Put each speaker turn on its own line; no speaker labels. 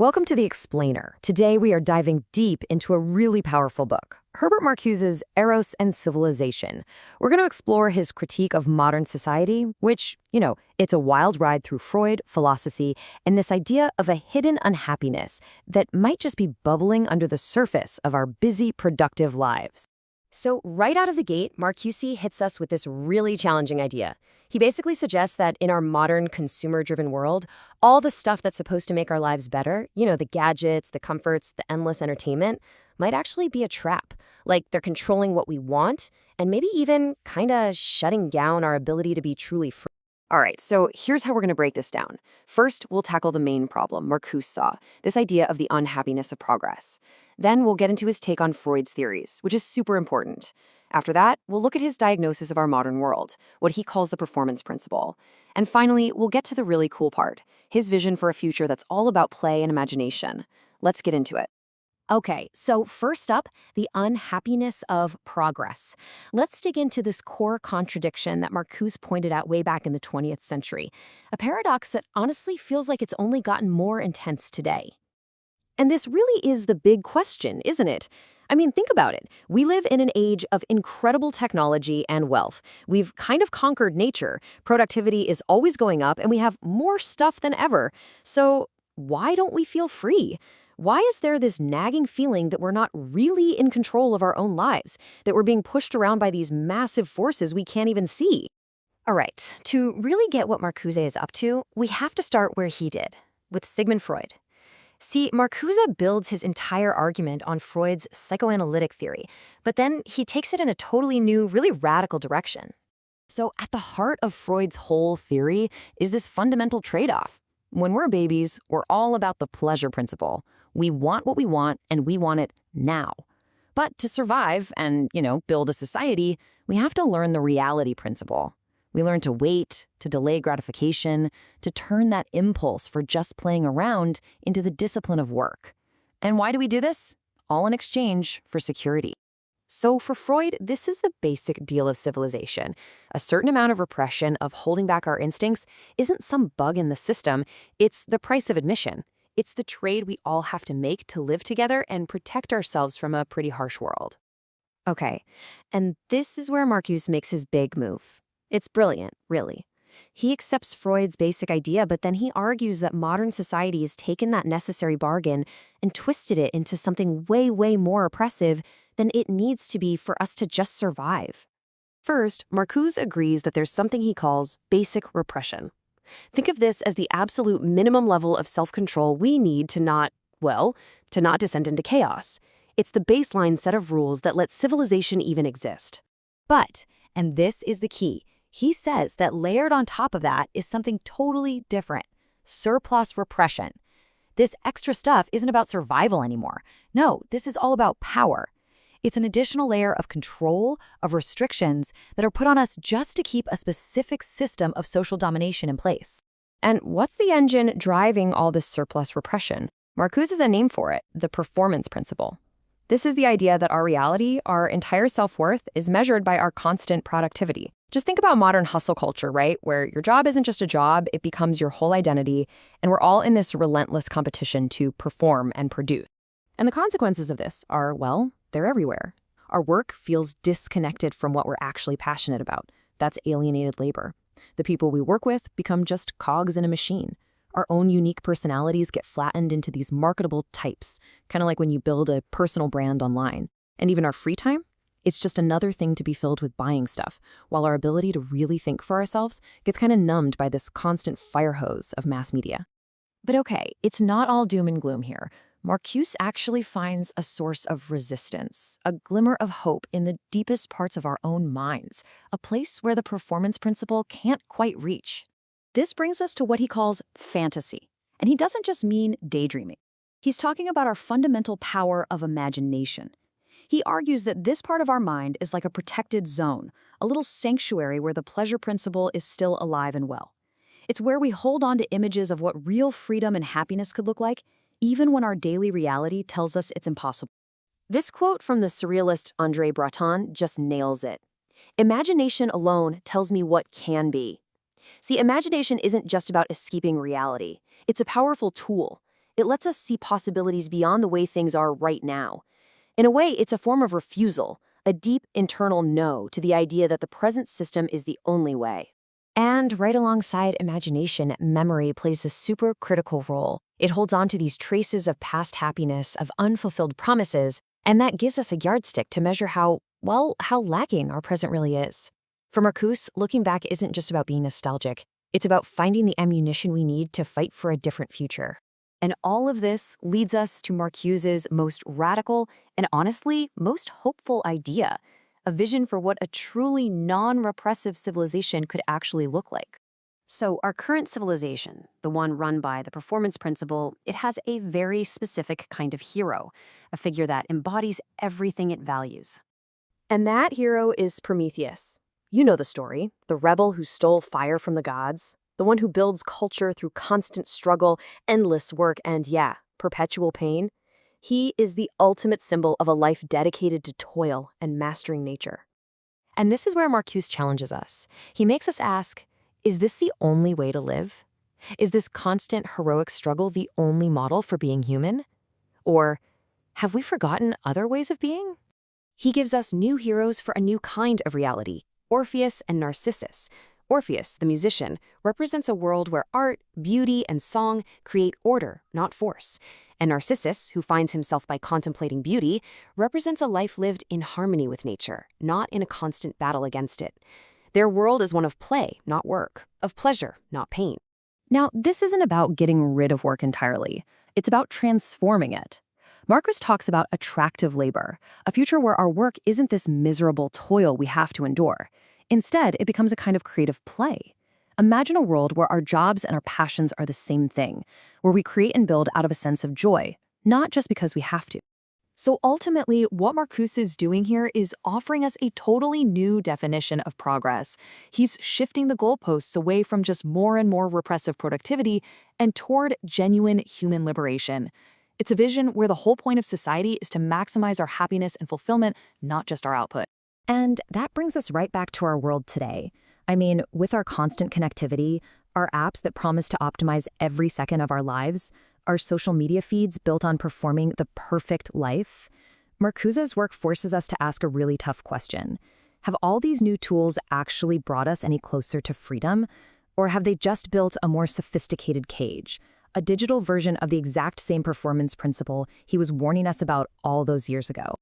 Welcome to The Explainer. Today we are diving deep into a really powerful book, Herbert Marcuse's Eros and Civilization. We're going to explore his critique of modern society, which, it's a wild ride through Freud, philosophy, and this idea of a hidden unhappiness that might just be bubbling under the surface of our busy, productive lives. So right out of the gate, Marcuse hits us with this really challenging idea. He basically suggests that in our modern consumer-driven world, all the stuff that's supposed to make our lives better, the gadgets, the comforts, the endless entertainment, might actually be a trap. Like they're controlling what we want and maybe even kind of shutting down our ability to be truly free. All right, so here's how we're going to break this down. First, we'll tackle the main problem Marcuse saw, this idea of the unhappiness of progress. Then we'll get into his take on Freud's theories, which is super important. After that, we'll look at his diagnosis of our modern world, what he calls the performance principle. And finally, we'll get to the really cool part, his vision for a future that's all about play and imagination. Let's get into it. Okay, so first up, the unhappiness of progress. Let's dig into this core contradiction that Marcuse pointed out way back in the 20th century, a paradox that honestly feels like it's only gotten more intense today. And this really is the big question, isn't it? I mean, think about it. We live in an age of incredible technology and wealth. We've kind of conquered nature. Productivity is always going up, and we have more stuff than ever. So why don't we feel free? Why is there this nagging feeling that we're not really in control of our own lives, that we're being pushed around by these massive forces we can't even see? All right, to really get what Marcuse is up to, we have to start where he did, with Sigmund Freud. See, Marcuse builds his entire argument on Freud's psychoanalytic theory, but then he takes it in a totally new, really radical direction. So at the heart of Freud's whole theory is this fundamental trade-off. When we're babies, we're all about the pleasure principle. We want what we want, and we want it now. But to survive and, build a society, we have to learn the reality principle. We learn to wait, to delay gratification, to turn that impulse for just playing around into the discipline of work. And why do we do this? All in exchange for security. So for Freud, this is the basic deal of civilization. A certain amount of repression, of holding back our instincts, isn't some bug in the system. It's the price of admission. It's the trade we all have to make to live together and protect ourselves from a pretty harsh world. Okay, and this is where Marcuse makes his big move. It's brilliant, really. He accepts Freud's basic idea, but then he argues that modern society has taken that necessary bargain and twisted it into something way, way more oppressive than it needs to be for us to just survive. First, Marcuse agrees that there's something he calls basic repression. Think of this as the absolute minimum level of self-control we need to not descend into chaos. It's the baseline set of rules that let civilization even exist. But, and this is the key, he says that layered on top of that is something totally different, surplus-repression. This extra stuff isn't about survival anymore. No, this is all about power. It's an additional layer of control, of restrictions that are put on us just to keep a specific system of social domination in place. And what's the engine driving all this surplus repression? Marcuse has a name for it, the performance principle. This is the idea that our reality, our entire self-worth, is measured by our constant productivity. Just think about modern hustle culture, right? Where your job isn't just a job, it becomes your whole identity, and we're all in this relentless competition to perform and produce. And the consequences of this are, they're everywhere. Our work feels disconnected from what we're actually passionate about. That's alienated labor. The people we work with become just cogs in a machine. Our own unique personalities get flattened into these marketable types, kind of like when you build a personal brand online. And even our free time? It's just another thing to be filled with buying stuff, while our ability to really think for ourselves gets kind of numbed by this constant fire hose of mass media. But okay, it's not all doom and gloom here. Marcuse actually finds a source of resistance, a glimmer of hope in the deepest parts of our own minds, a place where the performance principle can't quite reach. This brings us to what he calls fantasy. And he doesn't just mean daydreaming. He's talking about our fundamental power of imagination. He argues that this part of our mind is like a protected zone, a little sanctuary where the pleasure principle is still alive and well. It's where we hold on to images of what real freedom and happiness could look like, even when our daily reality tells us it's impossible. This quote from the surrealist André Breton just nails it. Imagination alone tells me what can be. See, imagination isn't just about escaping reality. It's a powerful tool.
It lets us see possibilities beyond the way things are right now. In a way, it's a form of refusal, a deep internal no to the idea that the present system is the only way.
And right alongside imagination, memory plays this super critical role. It holds on to these traces of past happiness, of unfulfilled promises, and that gives us a yardstick to measure how lacking our present really is. For Marcuse, looking back isn't just about being nostalgic. It's about finding the ammunition we need to fight for a different future.
And all of this leads us to Marcuse's most radical and honestly most hopeful idea, a vision for what a truly non-repressive civilization could actually look like. So our current civilization, the one run by the performance principle, it has a very specific kind of hero, a figure that embodies everything it values. And that hero is Prometheus. You know the story, the rebel who stole fire from the gods, the one who builds culture through constant struggle, endless work, and perpetual pain. He is the ultimate symbol of a life dedicated to toil and mastering nature.
And this is where Marcuse challenges us. He makes us ask, is this the only way to live? Is this constant heroic struggle the only model for being human? Or have we forgotten other ways of being?
He gives us new heroes for a new kind of reality, Orpheus and Narcissus. Orpheus, the musician, represents a world where art, beauty, and song create order, not force. And Narcissus, who finds himself by contemplating beauty, represents a life lived in harmony with nature, not in a constant battle against it. Their world is one of play, not work, of pleasure, not pain.
Now, this isn't about getting rid of work entirely. It's about transforming it. Marcuse talks about attractive labor, a future where our work isn't this miserable toil we have to endure. Instead, it becomes a kind of creative play. Imagine a world where our jobs and our passions are the same thing, where we create and build out of a sense of joy, not just because we have to.
So ultimately, what Marcuse is doing here is offering us a totally new definition of progress. He's shifting the goalposts away from just more and more repressive productivity and toward genuine human liberation. It's a vision where the whole point of society is to maximize our happiness and fulfillment, not just our output.
And that brings us right back to our world today. I mean, with our constant connectivity, our apps that promise to optimize every second of our lives, our social media feeds built on performing the perfect life, Marcuse's work forces us to ask a really tough question. Have all these new tools actually brought us any closer to freedom? Or have they just built a more sophisticated cage, a digital version of the exact same performance principle he was warning us about all those years ago?